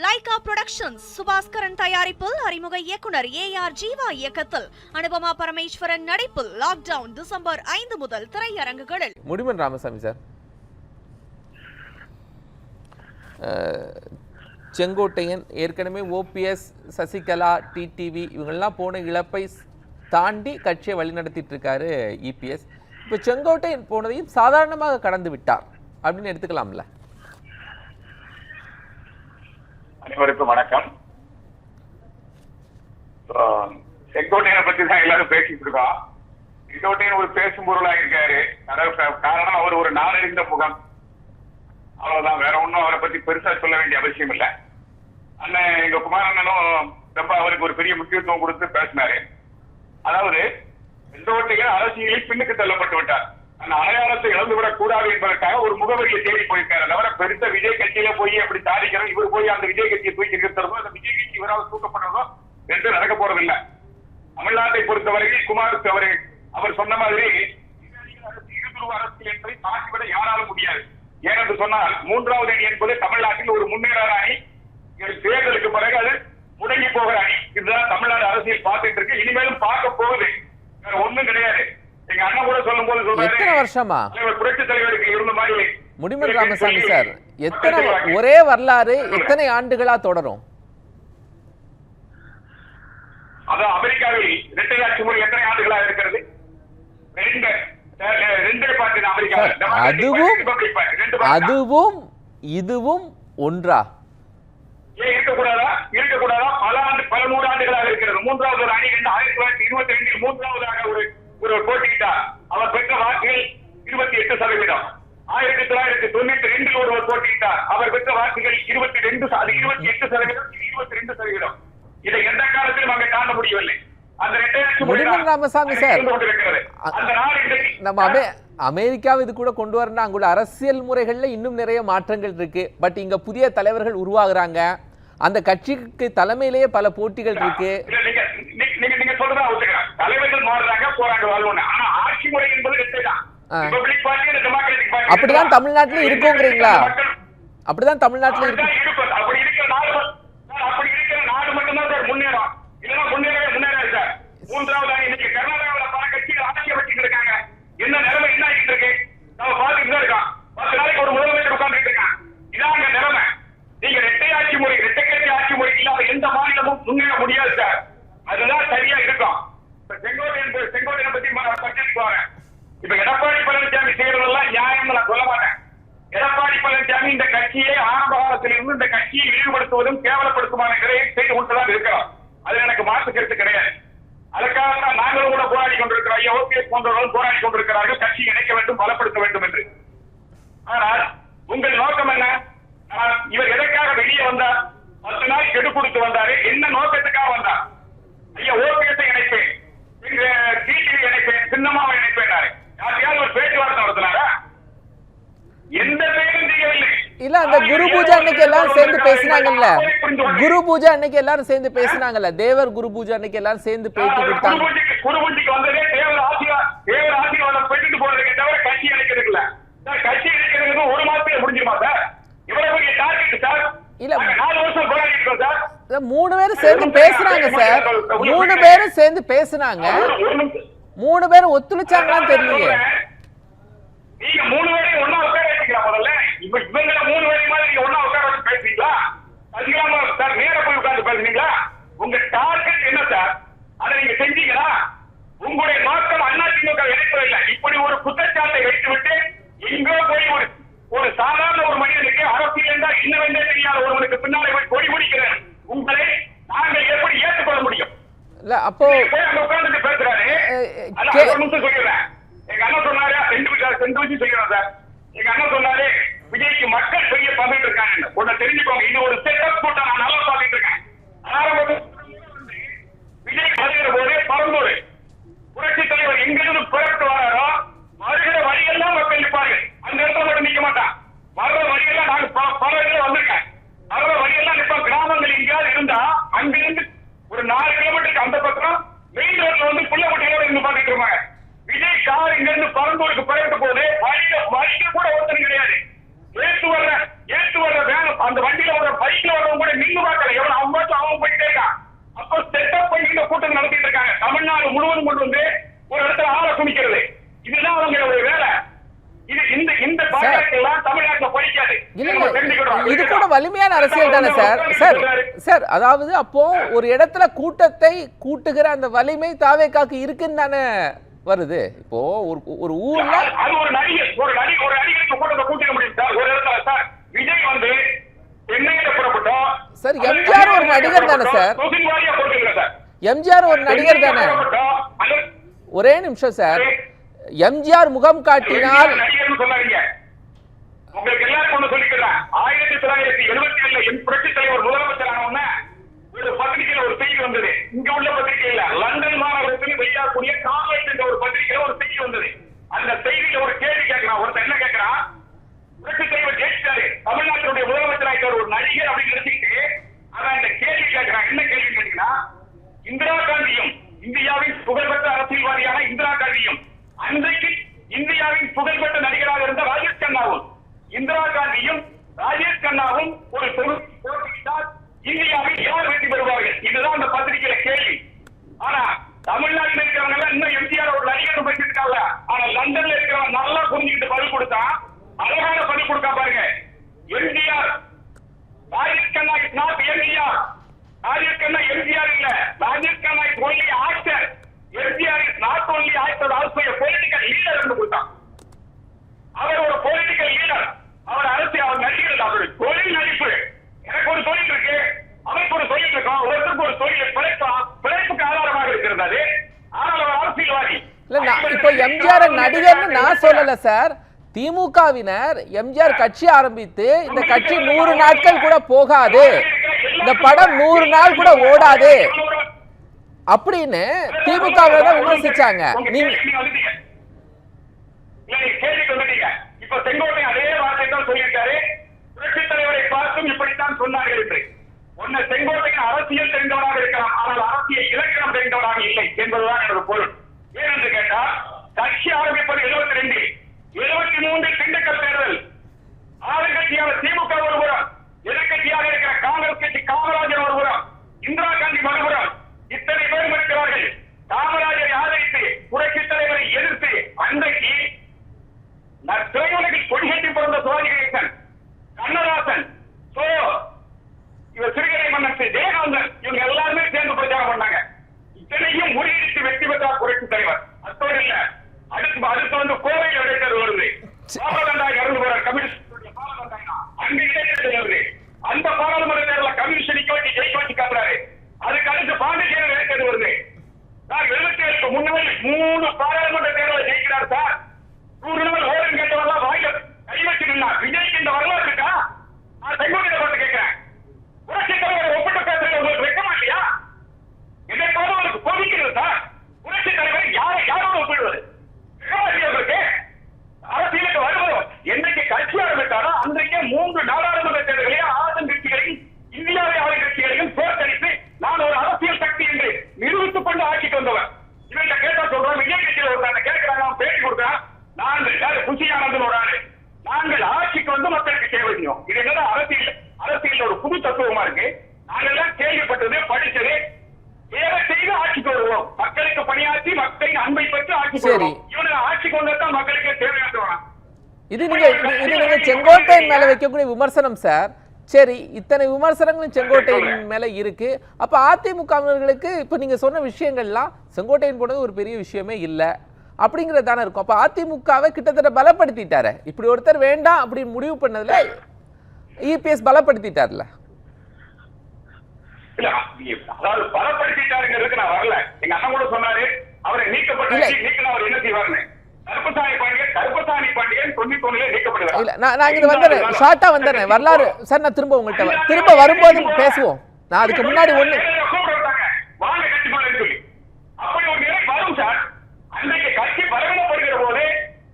Lyca productions Subaskaran தயாரிப்பில் அறிமுக இயக்குனர் AR ஜீவா இயக்கத்தில் அனுபமா பரமேஸ்வரன் நடிப்பில் லாக்டவுன் டிசம்பர் 5 முதல் திரையரங்குகளில். முடிமன் ராமசாமி சார், செங்கோட்டையன் ஏற்கனவே OPS, சசிகலா, டிடிவி இவங்கெல்லாம் போன இழப்பை தாண்டி கட்சியை வழிநடத்திட்டு இருக்காரு EPS. இப்போ செங்கோட்டையன் போனதையும் சாதாரணமாக கடந்து விட்டார் அப்படின்னு எடுத்துக்கலாம்ல? அனைவருக்கும் வணக்கம். செங்கோட்டையனை பத்தி தான் எல்லாரும் பேசிட்டு இருக்கோம். செங்கோட்டையன் ஒரு பேசும் பொருளாக இருக்காரு. காரணம் அவர் ஒரு நாளறிந்த முகம், அவ்வளவுதான். வேற ஒன்றும் அவரை பத்தி பெருசா சொல்ல வேண்டிய அவசியம் இல்லை. அண்ணன் எங்க குமாரண்ணனும் ரொம்ப அவருக்கு ஒரு பெரிய முக்கியத்துவம் கொடுத்து பேசினாரு. அதாவது செங்கோட்டையன் அரசியலில் பின்னுக்கு தள்ளப்பட்டு விட்டார். அந்த அடையாளத்தை இழந்துவிடக் கூடாது என்பதற்காக ஒரு முகவரியை தேடி போயிருக்காரு. தவிர பெருத்த விஜய் கட்சியில போய் அப்படி சாதிக்கிறோம், இவர் போய் அந்த விஜய் கட்சியை தூக்கி நிறுத்துறதோ அந்த விஜய் கட்சி இவரால் தூக்கப்படுறதோ என்று நடக்க போறதில்லை. தமிழ்நாட்டை பொறுத்தவரையில் குமார் அவர் சொன்ன மாதிரி இருதுருவ அரசியல் என்பதை தாக்கிவிட யாராலும் முடியாது. ஏனென்று சொன்னால் மூன்றாவது அணி என்பது தமிழ்நாட்டில் ஒரு முன்னேறாத அணி. தேர்தலுக்கு பிறகு அது முடங்கி போகிற அணி. இதுதான் தமிழ்நாடு அரசியல் பார்த்துட்டு இருக்கு, இனிமேலும் பார்க்க போகுது. வேற ஒண்ணும் கிடையாது. எங்க அண்ணன் கூட சொல்லும் போது எத்தனை வருஷமா புரட்சி தலைவருக்கு இருந்த மாதிரி முடிமன் ராமசாமி சார், எத்தனை ஒரே வரலாறு எத்தனை ஆண்டுகளா தொடரும்? அதான் அமெரிக்காவில் இரட்டை ஆட்சி முறை எத்தனை ஆண்டுகளாக இருக்கிறது? அதுவும் இதுவும் ஒன்றா? ஏன் இருக்கக்கூடாதா? இருக்கக்கூடாதா? பல நூறு ஆண்டுகளாக இருக்கிறது. மூன்றாவது ஒரு அணி 1922 மூன்றாவதாக ஒரு போட்டியிட்டார். அவர் பெற்ற வாக்குகள் 28%. 1992 ஒருவர் போட்டியிட்டார். அவர் பெற்ற வாக்குகள் 28%. இதை எந்த காலத்திலும் அங்கே காண முடியவில்லை. முடிமன் ராமசாமி சார், நம்ம அமெரிக்காவை இது கூட கொண்டு வரணும். அங்குள்ள அரசியல் முறைகள்ல இன்னும் நிறைய மாற்றங்கள் இருக்கு. பட் இங்க புதிய தலைவர்கள் உருவாகுறாங்க. அந்த கட்சிக்கு தலைமையிலேயே பல போட்டிகள் இருக்கு. நீங்க சொல்றதா ஒத்துக்கிறேன். தலைவர்கள் மாறுறாங்க, போறாங்க, வாழ்வாங்க. ஆனா ஆட்சி முறை என்பது அப்படிதான் தமிழ்நாட்டில இருக்குங்கிறீங்களா? அப்படிதான் தமிழ்நாட்டில இருக்கு. அப்படி இருக்கிற நாடு மட்டும்தான் சார் முன்னேறும். இல்லைன்னா முன்னேறாது சார். மூன்றாவது அணி இன்னைக்கு கர்நாடகாவில் பல கட்சிகள் ஆட்சி அமைச்சிட்டு இருக்காங்க. என்ன நிலைமை என்ன ஆகிட்டு இருக்கு நம்ம பார்த்துட்டு தான் இருக்கோம். 10 நாளைக்கு ஒரு முதலமைச்சர் உட்கார்ந்துட்டு இருக்காங்க. இதான் நிலைமை. நீங்க இரட்டை ஆட்சி முறை, இரட்டை கட்சி ஆட்சி முறை இல்லாத எந்த மாநிலமும் முன்னேற முடியாது சார். அதுதான் சரியா இருக்கும். செங்கோட்டையனை பத்தி பட்ஜெட்டுக்கு வரேன். இப்ப எடப்பாடி பழனிசாமி செய்யறதெல்லாம் நியாயம் நான் சொல்ல மாட்டேன். எடப்பாடி பழனிசாமி இந்த கட்சியை ஆரம்ப காலத்திலிருந்து இந்த கட்சியை இழிவுபடுத்துவதும் கேவலப்படுத்துமான நிலையை செய்து கொண்டுதான் இருக்கிறோம். அது எனக்கு மாற்று கருத்து கிடையாது. அதுக்காக தான் நாங்களும் கூட போராடி கொண்டிருக்கிறோம். OPS போன்றவர்களும் போராடி கொண்டிருக்கிறார்கள், கட்சியை இணைக்க வேண்டும், பலப்படுத்த வேண்டும் என்று. ஆனால் உங்கள் நோக்கம் என்ன? இவர் எதற்காக வெளியே வந்தார்? 10 நாள் கெடு கொடுத்து வந்தாரு. என்ன நோக்கத்துக்காக வந்தார்? ஐயா OPS இணைப்பேன், டிடிவி இணைப்பேன், சின்னமாவை இணைப்பேன். யாரையாவது ஒரு பேச்சுவார்த்தை நடத்தினாரா? எந்த பேரும் செய்யவில்லை. இல்ல அந்த குரு பூஜை அன்னைக்கு எல்லாரும் சேர்ந்து பேசினாங்கல்ல, குரு பூஜை அன்னைக்கு எல்லாரும் சேர்ந்து பேசினாங்கல்ல, தேவர் குரு பூஜை அன்னைக்கு எல்லாரும் சேர்ந்து பேட்டி கொடுத்தாங்க. குரு பூஜைக்கு வந்ததே தேவர் ஆசீர்வாதம் பெற்றுட்டு போறதுக்கு தவிர கட்சி இணைக்கிறது இல்ல. கட்சி இணைக்கிறது ஒரு மாசத்துல முடிஞ்சிருமா சார்? இவ்வளவு பெரிய டார்கெட் சார். இல்ல 4 வருஷம் போராடிட்டு இருக்கோம் சார். 3 பேரும் சேர்ந்து பேசுறாங்க சார். 3 பேரும் சேர்ந்து பேசுனாங்க. 3 பேரும் ஒத்துழைச்சாங்களான்னு தெரியலையே. நீங்க 3 பேரையும் ஒண்ணா உட்கார வச்சுக்கலாம் முதல்ல. இப்ப இவங்க 3 பேரையும் மாதிரி நீங்க ஒண்ணா உட்கார வச்சு பேசுறீங்களா? அதுக்கெல்லாம் சார் நேர போய் உட்கார்ந்து பேசுறீங்களா? உங்க டார்கெட் என்ன சார்? அதை நீங்க செஞ்சீங்களா? உங்களுடைய நோக்கம் அதிமுக இணைப்பதில்லை. இப்படி ஒரு குற்றச்சாட்டை வைத்துவிட்டு எங்கோ போய் ஒரு சாதாரண ஒரு மனிதனுக்கு அரசியல் என்றால் என்னவென்றே தெரியாத ஒருவனுக்கு பின்னாலே போய் கொடி முடிக்கிறேன். உங்களை நாங்கள் எப்படி ஏற்றுக்கொள்ள முடியும்? இல்ல அப்போ உட்கார்ந்து பேசுறாரு. சொல்லிடுறேன். எங்க அண்ணன் சொன்னாரு 2 விஷயம் செய்யணும் சார். எங்க அண்ணன் சொன்னாரு விஜய்க்கு மக்கள் பெரிய பார்த்துட்டு இருக்காங்க. ஒண்ணு தெரிஞ்சுக்கோங்க, இது ஒரு செட்டப் கூட்டம். நான் நல்லா பார்த்துட்டு இருக்கேன். விஜய் வருகிற போது பரந்தூர் புரட்சி தலைவர் எங்கிருந்து புறப்பட்டு வராரோ வருகிற வழியெல்லாம் மக்கள் நிற்பார்கள். அந்த இடத்துல மட்டும் நிக்க மாட்டான். வர்ற வழியெல்லாம் நான் பல இடத்துல வந்திருக்கேன். வர்ற வழியெல்லாம் நிற்ப கிராமங்கள் எங்கேயாவது இருந்தா அங்கிருந்து ஒரு 4 கிலோமீட்டருக்கு அந்த பக்கம் மெயின் ரோட்ல வந்து புள்ளப்பட்டியோட இருந்து பார்த்துட்டு இருப்பாங்க. விஜய் கார் இங்க இருந்து பரந்தூருக்கு புறப்பட்டு போது வழியில கூட ஒருத்தரும் கிடையாது. ஏற்று வர்ற வேன் அந்த வண்டியில வர பைக்ல வர முழுவதும் கொண்டு வந்து ஒரு இடத்துல ஆள குமிக்கிறது. இதுதான் அவங்களுடைய வேலை. இந்த பாஜகெல்லாம் தமிழ்நாட்டுல படிக்காது. இது கூட வலிமையான அரசியல் தானே சார்? சார் சார் அதாவது அப்போ ஒரு இடத்துல கூட்டத்தை கூட்டுகிற அந்த வலிமை தாவேக்காக்கு இருக்குன்னு தானே வருது. இப்போ ஒரு ஊர்ல அது ஒரு நடிகருக்கு கூட்டத்தை கூட்டிக்க முடியும் சார். ஒரு இடத்துல சார் விஜய் வந்து சென்னையில புறப்பட்டோம் சார். எம்ஜிஆர் ஒரு நடிகர் தானே சார்? எம்ஜிஆர் ஒரு நடிகர் தானே? ஒரே நிமிஷம் சார். எம்ஜிஆர் முகம் காட்டினால் உங்களுக்கு எல்லாருக்கும் ஒண்ணு சொல்லிக்கிறேன். 1977 புரட்சி தலைவர் முதலமைச்சர் ஆன ஒரு பத்திரிகையில ஒரு செய்தி வந்தது. இங்க உள்ள பத்திரிகையில லண்டன் மாநகரத்தில் வெளியாகக்கூடிய காலேஜ் என்ற ஒரு பத்திரிகையில ஒரு செய்தி வந்தது. அந்த செய்தியில ஒரு கேள்வி கேட்கிறான். ஒருத்தர் என்ன கேட்கிறான், புரட்சி தலைவர் ஜெயிச்சாரு, தமிழ்நாட்டினுடைய முதலமைச்சர் ஆகிட்டார் ஒரு நடிகர் அப்படின்னு நினைச்சுக்கிட்டு அதான் இந்த கேள்வி கேட்கிறான். என்ன கேள்வி கேட்டீங்கன்னா, இந்திரா காந்தியும் இந்தியாவின் புகழ்பெற்ற அரசியல்வாதியான இந்திரா காந்தியும் அன்றைக்கு இந்தியாவின் புகழ்பெற்ற நடிகராக இருந்த ராஜேஷ் கண்ணாவும் இந்திரா காந்தியும் ராஜேஷ் கண்ணாவும் ஒரு போட்டியிட்டால் இந்தியாவில் யார் வெற்றி பெறுவார்கள்? இதுதான் அந்த பத்திரிகையில கேள்வி. ஆனா தமிழ்நாட்டில் இருக்கிறவங்க இன்னும் எம்ஜிஆர் ஒரு நடிகர் பேசிருக்காங்க. ஆனா லண்டன்ல இருக்கிறவங்க நல்லா புரிஞ்சுக்கிட்டு பதில் கொடுத்தா அழகான பதில் கொடுக்கா பாருங்க. MGR Rajesh Khanna is not MGR. ராஜேஷ் கண்ணா எம்ஜிஆர் இல்ல. Rajesh Khanna is only actor. MGR is not only actor, also a political leader என்று கொடுத்தான். அவர் ஒரு பொலிட்டிக்கல் லீடர். அவர் அரசியல், அவர் நடிகர், அவர் தொழில் நடிப்பு. எனக்கு ஒரு தொழில் இருக்கு, அவருக்கு ஒரு தொழில் இருக்கும், ஒருத்தருக்கு ஒரு தொழில் பிழைப்புக்கு ஆதாரமாக இருக்கிறது. ஆனால் அவர் அரசியல்வாதி. இப்போ எம்ஜிஆர் நடிகர்னு நான் சொல்லல சார். திமுகவினர் எம்ஜிஆர் கட்சி ஆரம்பித்து இந்த கட்சி 100 நாட்கள் கூட போகாது, இந்த படம் 100 நாள் கூட ஓடாது அப்படின்னு திமுகவை தான் விமர்சிச்சாங்க. நீங்க இப்ப செங்கோட்டை அதே வார்த்தை தான் சொல்லியிருக்காரு. புரட்சி தலைவரை பார்த்தும் இப்படித்தான் சொன்னார்கள் என்று. ஒன்னு செங்கோட்டையின் அரசியல் தெரிந்தவராக இருக்கலாம், ஆனால் அரசியல் இலக்கணம் தெரிந்தவராக இல்லை என்பதுதான் எனது பொருள். ஏனென்று கேட்டால் கட்சி ஆரம்பிப்பது 72, 73 திண்டுக்கல் தேர்தல். ஆளுங்கட்சியான திமுக ஒருபுறம், எதிர்கட்சியாக இருக்கிற காங்கிரஸ் கட்சி காமராஜர் ஒருபுறம், இந்திரா காந்தி மறுபுறம், இத்தனை பேரும் இருக்கிறார்கள். காமராஜரை ஆதரித்து புரட்சி தலைவரை எதிர்த்து அன்றைக்கு திரையுலகில் கொடிகட்டி பிறந்த சிவாஜி கணேசன், கண்ணதாசன், இவர் சிறுகதை மன்னன் ஜெயகாந்தன், இவங்க எல்லாருமே சேர்ந்து பிரச்சாரம் பண்ணாங்க. இத்தனையும் முறியடித்து வெற்றி பெற்றார் புரட்சி தலைவர். அத்தோடு இல்ல, அடுத்து வந்து கோவையில் இடைத்தேர்தல் வருது. பாலகண்டாய் இறந்து போற கம்யூனிஸ்ட் பாலகண்டாய் அங்க இடைத்தேர்தல் வருது. அந்த பாராளுமன்ற தேர்தலில் கம்யூனிஸ்ட் நிக்க வச்சு ஜெயிக்க வச்சு காட்டுறாரு. அதுக்கு அடுத்து பாண்டிச்சேரி இடைத்தேர்தல் வருது. சார் 77க்கு முன்னாடி 3 பாராளுமன்ற தேர்தலை ஜெயிக்கிறார் சார். 100 நாள் ஓரம் கேட்டவரெல்லாம் வாயில கை வச்சு நின்னா. விஜய்க்கு இந்த வரலாறு இருக்கா? நான் செங்கோட்டையை பார்த்து கேட்கிறேன். புரட்சி தலைவர் ஒப்பிட்டு பேசுறது உங்களுக்கு வெக்கமா இல்லையா? இதை போல உங்களுக்கு கோபிக்கிறது சார். புரட்சி தலைவர் யாரோட ஒப்பிடுவது? உங்களுக்கு அரசியலுக்கு வருவோம். என்னைக்கு கட்சி ஆரம்பித்தாரோ அன்றைக்கே 3 நாடாளுமன்ற தேர்தலையும் ஆளுங்கட்சிகளையும் இந்தியாவை ஆளும் கட்சிகளையும் தோற்கடித்து நான் ஒரு அரசியல் சக்தி என்று நிரூபித்துக் கொண்டு ஆட்சிக்கு வந்தவர். இவங்க கேட்டா சொல்றோம், விஜய் கட்சியில் ஒருத்தாங்க கேட்கிறாங்க, அவன் பேட்டி கொடுக்கிறான். நாங்கள் குஷியானந்தன் ஒரு ஆளு, நாங்கள் ஆட்சிக்கு வந்து மக்களுக்கு சேவை செய்யும். இது என்னன்னா அரசியல் ஒரு புது தத்துவமா இருக்கு. நாங்கெல்லாம் கேள்விப்பட்டது படிச்சது சேவை செய்து ஆட்சிக்கு வருவோம். மக்களுக்கு பணியாற்றி மக்களின் அன்பை பெற்று ஆட்சிக்கு வருவோம். இவனை ஆட்சிக்கு வந்தா மக்களுக்கே சேவையாற்றுவான். இது நீங்க செங்கோட்டையின் மேல வைக்கக்கூடிய விமர்சனம் சார். சரி, இத்தனை விமர்சனங்களும் செங்கோட்டையின் மேல இருக்கு. அப்ப அதிமுகவினர்களுக்கு இப்ப நீங்க சொன்ன விஷயங்கள்லாம் செங்கோட்டையின் போனது ஒரு பெரிய விஷயமே இல்லை அப்படிங்கிறது தானே இருக்கும். அப்ப அதிமுகவை கிட்டத்தட்ட பலப்படுத்திட்டாரு. இப்படி ஒருத்தர் வேண்டாம் அப்படின்னு முடிவு பண்ணதுல இபிஎஸ் பலப்படுத்திட்டார்ல. இல்ல, அதாவது பலப்படுத்திட்டாருங்கிறதுக்கு நான் வரல. எங்க அண்ணன் கூட சொன்னாரு அவரை நீக்கினா அவர் என்ன செய்வாருன்னு. கருப்பசாமி பாண்டியன் 91 நீக்கப்படுவார். இல்ல, நான் இங்க வந்துறேன், ஷார்ட்டா வந்துறேன். வரலாறு சார், நான் திரும்ப உங்கள்கிட்ட திரும்ப வரும்போது பேசுவோம். நான் அதுக்கு முன்னாடி ஒண்ணு வாங்க கட்சி சொல்லி அப்படி ஒரு நிலை வரும் சார். அன்றைக்கு கட்சி பலவீனப்படுகிற போது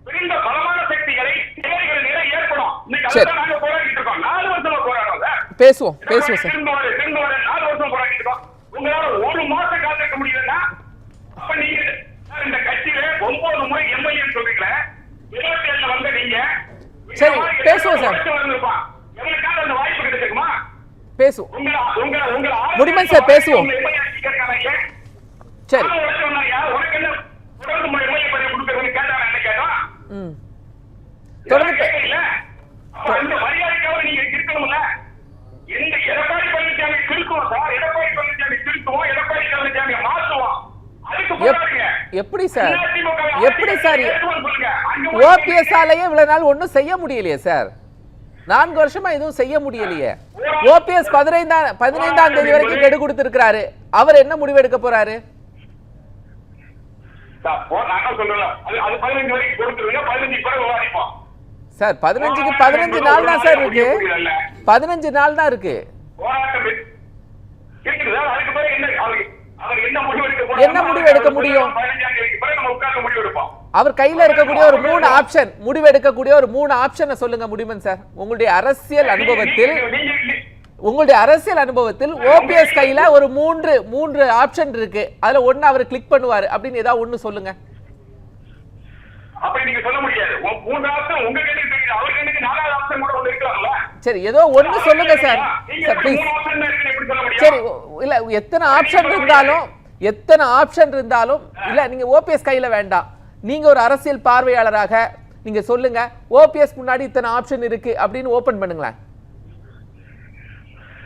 பிரிந்த பலமான சக்திகளை நிலை ஏற்படும். இன்னைக்கு நாங்க போராடிட்டு இருக்கோம். 4 வருஷமா போராடுறோம் சார். பேசுவோம் சார். 4 வருஷம் போராடிட்டு இருக்கோம். உங்களால 1 மாசம் காத்திருக்க முடியலன்னா அப்ப நீங்க இந்த கட்சியில 9 முறை எம்எல்ஏ சொல்றீங்களே, 27 வந்த நீங்க சரி பேசுவோம் சார். எங்களுக்காக அந்த வாய்ப்பு கிடைச்சிருக்குமா? பேசுவோம். முடியுமா சார்? பேசுவோம். சரி. உனக்கு என்ன தொடர்ந்து எம்எல்ஏ பதவி கொடுக்கறதுன்னு கேட்டாங்க, என்ன கேட்டோம்? தொடர்ந்து இல்ல அப்ப இந்த மரியாதைக்காக நீங்க இருக்கணும்ல. எந்த எடப்பாடி பழனிசாமி திருக்குவோம் சார், எடப்பாடி பழனிசாமி திருக்குவோம், எடப்பாடி பழனிசாமி மாற்றுவோம். அதுக்கு போராடுங்க. எப்படி சார் எப்படி சார் ஓபிஎஸ் ஆலயே இவ்வளவு நாள் ஒண்ணும் செய்ய முடியலையே சார்? 4 வருஷமா எதுவும் செய்ய முடியலையே. ஓபிஎஸ் 15ஆம் தேதி வரைக்கும் கெடு கொடுத்திருக்காரு. அவர் என்ன முடிவு எடுக்க போறாரு? சார் 15க்கு 15 நாள் தான் சார் இருக்கு. 15 நாள் தான் இருக்கு. என்ன முடிவு எடுக்க முடியும்? அவர் கையில இருக்கக்கூடிய ஒரு 3 ஆப்ஷன், முடிவு எடுக்கக்கூடிய ஒரு 3 ஆப்ஷனை சொல்லுங்க முடியுமன் சார். உங்களுடைய அரசியல் அனுபவத்தில் ஓபிஎஸ் கையில ஒரு 3 ஆப்ஷன் இருக்கு. அதுல ஒண்ணு அவர் கிளிக் பண்ணுவாரு அப்படின்னு ஏதாவது ஒண்ணு சொல்லுங்க. அப்படி நீங்க சொல்ல முடியாது. 3 ஆப்ஷன் உங்க கையில இருக்கு, அவர் கையில 4வது ஆப்ஷன் கூட ஒன்னு இருக்கலாம்ல. சரி, ஏதோ ஒண்ணு சொல்லுங்க சார். Sir please. சரி, இல்ல எத்தனை ஆப்ஷன் இருந்தாலும் இல்ல நீங்க ஓபிஎஸ் கையில வேண்டாம். நீங்க ஒரு அரசியல் பார்வையாளராக நீங்க சொல்லுங்க, ஓபிஎஸ் முன்னாடி இத்தனை ஆப்ஷன் இருக்கு அப்படின்னு ஓபன் பண்ணுங்களேன்.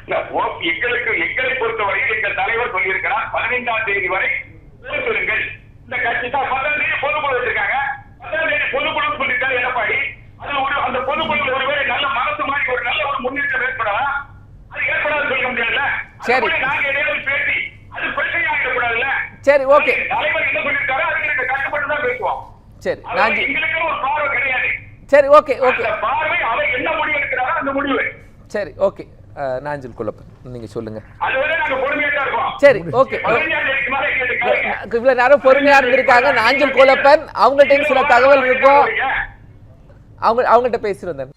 எங்களை பொறுத்தவரை எங்கள் தலைவர் சொல்லியிருக்கிறார், 15ஆம் தேதி வரை சொல்லுங்கள். இந்த கட்சி தான் 10ஆம் தேதி பொதுக்குழு வச்சிருக்காங்க. 10ஆம் தேதி பொதுக்குழு சொல்லியிருக்காரு எடப்பாடி. அந்த பொதுக்குழு ஒருவேளை நல்ல மனசு மாதிரி ஒரு நல்ல ஒரு முன்னேற்றம் ஏற்படலாம். அது ஏற்படாது சொல்ல முடியாதுல்ல. சரி, நாங்க எதையாவது பேசி அது பிரச்சனை ஆகிடக்கூடாதுல்ல. சரி, ஓகே. தலைவர் என்ன சொல்லியிருக்காரோ அதுக்கு கட்டுப்பட்டு தான் பேசுவோம். சரி, எங்களுக்கு ஒரு பார்வை கிடையாது. சரி, ஓகே ஓகே. பார்வை அவர் என்ன முடிவு எடுக்கிறாரோ அந்த முடிவு. சரி, ஓகே. நாஞ்சில் குலப்பன் நீங்க சொல்லுங்க. சரி, ஓகே. இவ்வளவு நேரம் பொறுமையா இருந்திருக்காங்க நாஞ்சில் குலப்பன். அவங்கள்ட்ட சில தகவல் இருக்கும், அவங்கள்ட்ட பேசிட்டு வந்தேன்.